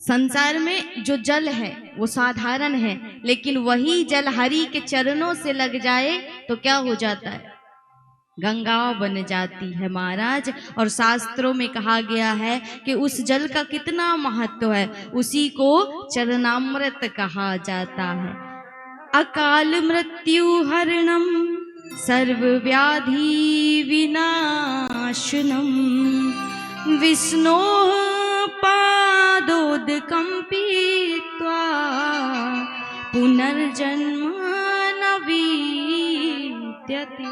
संसार में जो जल है वो साधारण है, लेकिन वही जल हरि के चरणों से लग जाए तो क्या हो जाता है? गंगा बन जाती है महाराज। और शास्त्रों में कहा गया है कि उस जल का कितना महत्व है, उसी को चरणामृत कहा जाता है। अकाल मृत्यु हरणम सर्व व्याधि विनाशनम विष्णो पादोदकं पीत्वा पुनर्जन्म न विद्यते।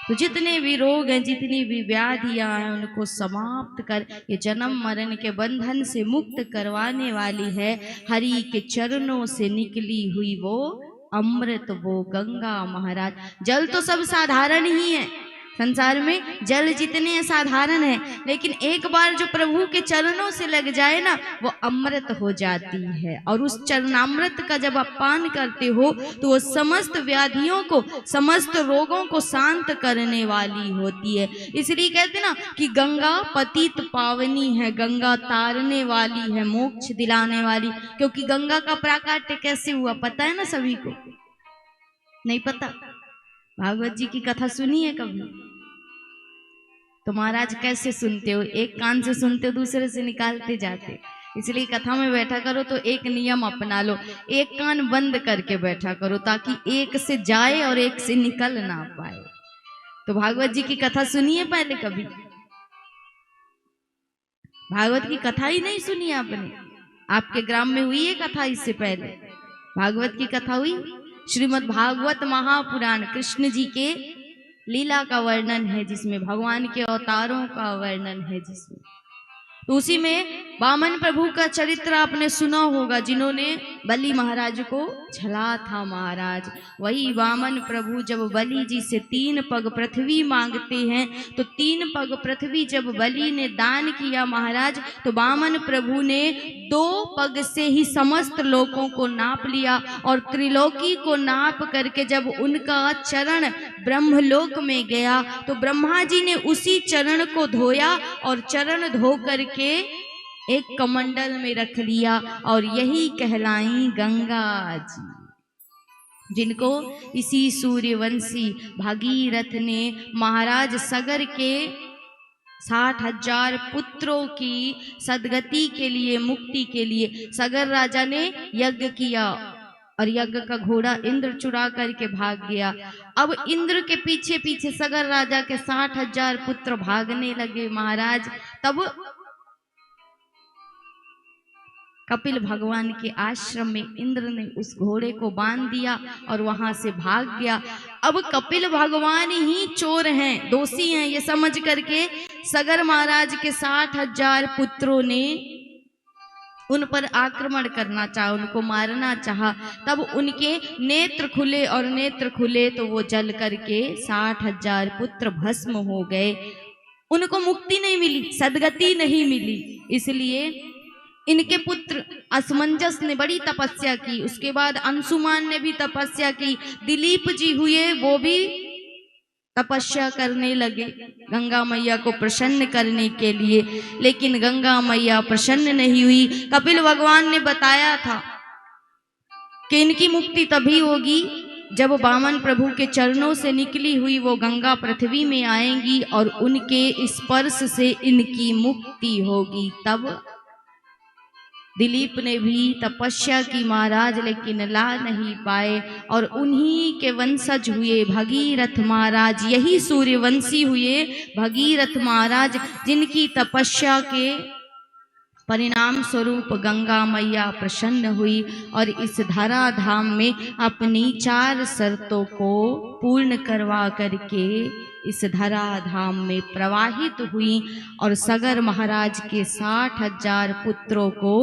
तो जितने भी रोग हैं, जितनी भी व्याधियां हैं, उनको समाप्त कर ये जन्म मरण के बंधन से मुक्त करवाने वाली है हरि के चरणों से निकली हुई वो अमृत, वो गंगा महाराज। जल तो सब साधारण ही है, संसार में जल जितने साधारण है, लेकिन एक बार जो प्रभु के चरणों से लग जाए ना, वो अमृत हो जाती है। और उस चरणामृत का जब आप पान करते हो तो वो समस्त व्याधियों को, समस्त रोगों को शांत करने वाली होती है। इसलिए कहते ना कि गंगा पतित पावनी है, गंगा तारने वाली है, मोक्ष दिलाने वाली। क्योंकि गंगा का प्राकट्य कैसे हुआ पता है ना सभी को? नहीं पता? भागवत जी की कथा सुनी है कभी? तो महाराज कैसे सुनते हो? एक कान से सुनते हो, दूसरे से निकालते जाते। इसलिए कथा में बैठा करो तो एक नियम अपना लो, एक कान बंद करके बैठा करो ताकि एक से जाए और एक से निकल ना पाए। तो भागवत जी की कथा सुनिए पहले कभी? भागवत की कथा ही नहीं सुनी आपने? आपके ग्राम में हुई है कथा इससे पहले? भागवत की कथा हुई? श्रीमद् भागवत महापुराण कृष्ण जी के लीला का वर्णन है, जिसमें भगवान के अवतारों का वर्णन है, जिसमें तो उसी में वामन प्रभु का चरित्र आपने सुना होगा, जिन्होंने बलि महाराज को झला था महाराज। वही वामन प्रभु जब बलि जी से 3 पग पृथ्वी मांगते हैं, तो 3 पग पृथ्वी जब बलि ने दान किया महाराज, तो वामन प्रभु ने 2 पग से ही समस्त लोकों को नाप लिया और त्रिलोकी को नाप करके जब उनका चरण ब्रह्मलोक में गया, तो ब्रह्मा जी ने उसी चरण को धोया और चरण धो करके एक कमंडल में रख लिया, और यही कहलाई गंगा जी, जिनको इसी सूर्यवंशी भागीरथ ने महाराज सगर के 60,000 पुत्रों की सदगति के लिए, मुक्ति के लिए सगर राजा ने यज्ञ किया और यज्ञ का घोड़ा इंद्र चुरा करके भाग गया। अब इंद्र के पीछे पीछे सगर राजा के 60,000 पुत्र भागने लगे महाराज। तब कपिल भगवान के आश्रम में इंद्र ने उस घोड़े को बांध दिया और वहां से भाग गया। अब कपिल भगवान ही चोर हैं, दोषी हैं, ये समझ करके सगर महाराज के 60,000 पुत्रों ने उन पर आक्रमण करना चाहा, उनको मारना चाहा। तब उनके नेत्र खुले और नेत्र खुले तो वो जल करके 60,000 पुत्र भस्म हो गए। उनको मुक्ति नहीं मिली, सदगति नहीं मिली। इसलिए इनके पुत्र असमंजस ने बड़ी तपस्या की, उसके बाद अंशुमान ने भी तपस्या की, दिलीप जी हुए, वो भी तपस्या करने लगे गंगा मैया को प्रसन्न करने के लिए, लेकिन गंगा मैया प्रसन्न नहीं हुई। कपिल भगवान ने बताया था कि इनकी मुक्ति तभी होगी जब वामन प्रभु के चरणों से निकली हुई वो गंगा पृथ्वी में आएंगी और उनके स्पर्श से इनकी मुक्ति होगी। तब दिलीप ने भी तपस्या की महाराज, लेकिन ला नहीं पाए, और उन्हीं के वंशज हुए भगीरथ महाराज। यही सूर्यवंशी हुए भगीरथ महाराज, जिनकी तपस्या के परिणाम स्वरूप गंगा मैया प्रसन्न हुई और इस धरा धाम में अपनी 4 शर्तों को पूर्ण करवा करके इस धरा धाम में प्रवाहित हुई और सगर महाराज के 60,000 पुत्रों को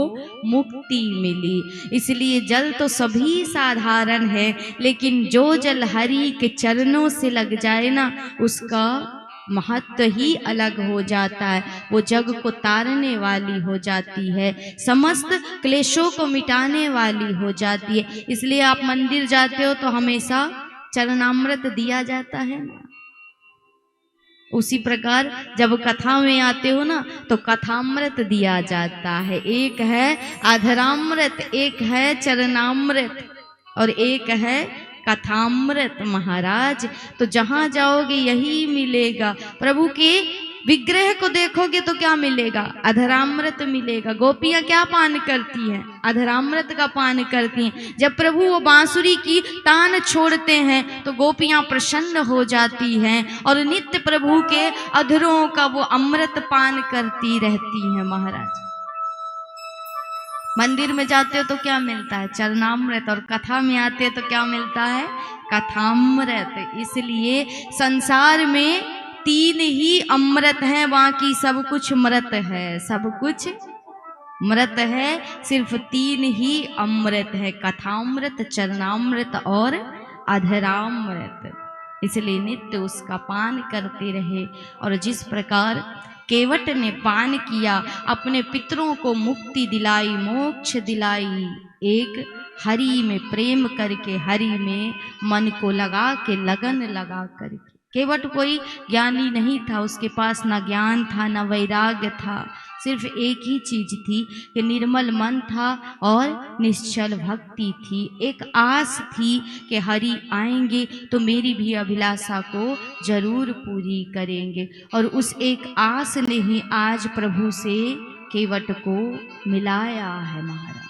मुक्ति मिली। इसलिए जल तो सभी साधारण है, लेकिन जो जल हरि के चरणों से लग जाए ना, उसका महत्व ही अलग हो जाता है। वो जग को तारने वाली हो जाती है, समस्त क्लेशों को मिटाने वाली हो जाती है। इसलिए आप मंदिर जाते हो तो हमेशा चरणामृत दिया जाता है ना। उसी प्रकार जब कथा में आते हो ना तो कथामृत दिया जाता है। एक है अधरामृत, एक है चरणामृत और एक है कथामृत महाराज। तो जहां जाओगे यही मिलेगा। प्रभु के विग्रह को देखोगे तो क्या मिलेगा? अधरामृत मिलेगा। गोपियां क्या पान करती हैं? अधरामृत का पान करती हैं। जब प्रभु वो बांसुरी की तान छोड़ते हैं तो गोपियां प्रसन्न हो जाती हैं और नित्य प्रभु के अधरों का वो अमृत पान करती रहती हैं महाराज। मंदिर में जाते हो तो क्या मिलता है? चरणामृत। और कथा में आते हैं तो क्या मिलता है? कथामृत। इसलिए संसार में 3 ही अमृत हैं, बाकी सब कुछ मृत है। सब कुछ मृत है, सिर्फ 3 ही अमृत है, कथामृत, चरणामृत और अधरामृत। इसलिए नित्य उसका पान करते रहे। और जिस प्रकार केवट ने पान किया, अपने पितरों को मुक्ति दिलाई, मोक्ष दिलाई, एक हरि में प्रेम करके, हरि में मन को लगा के, लगन लगा करके। केवट कोई ज्ञानी नहीं था, उसके पास ना ज्ञान था ना वैराग्य था, सिर्फ एक ही चीज थी कि निर्मल मन था और निश्चल भक्ति थी। एक आस थी कि हरि आएंगे तो मेरी भी अभिलाषा को जरूर पूरी करेंगे। और उस एक आस ने ही आज प्रभु से केवट को मिलाया है महाराज।